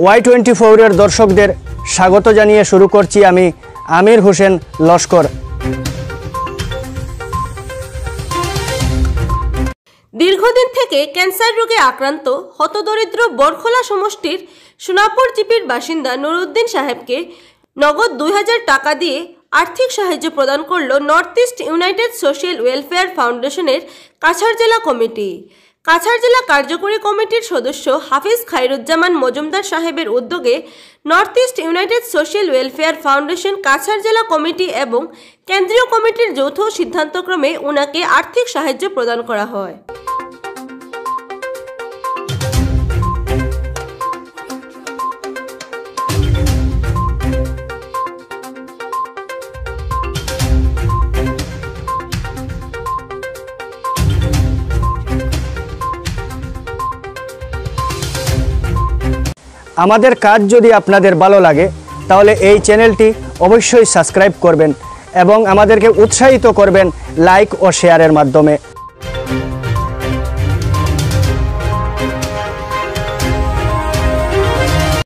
Y24 এর দর্শকদের স্বাগত জানিয়ে শুরু করছি আমি আমির হোসেন লস্কর। দীর্ঘদিন থেকে ক্যান্সার রোগে আক্রান্ত হতদরিদ্র বরখোলা সমষ্টির সোনাপুর জিপির বাসিন্দা নুরুদ্দিন সাহেবকে নগদ 2000 টাকা দিয়ে আর্থিক সাহায্য প্রদান করল north east United social welfare ফাউন্ডেশনের কাছাড় জেলা কমিটি। কাছাড় জেলা কার্যকরী কমিটির সদস্য হাফিজ খায়রুজ্জামান মজুমদার সাহেবের উদ্যোগে north east United social welfare foundation Cachar জেলা কমিটি এবং কেন্দ্রীয় কমিটির যৌথ সিদ্ধান্তক্রমে উনাকে আর্থিক সাহায্য প্রদান করা হয়। আমাদের কাজ যদি আপনাদের ভালো লাগে তাহলে এই চ্যানেলটি অবশ্যই সাবস্ক্রাইব করবেন এবং আমাদেরকে উৎসাহিত করবেন লাইক ও শেয়ারের মাধ্যমে।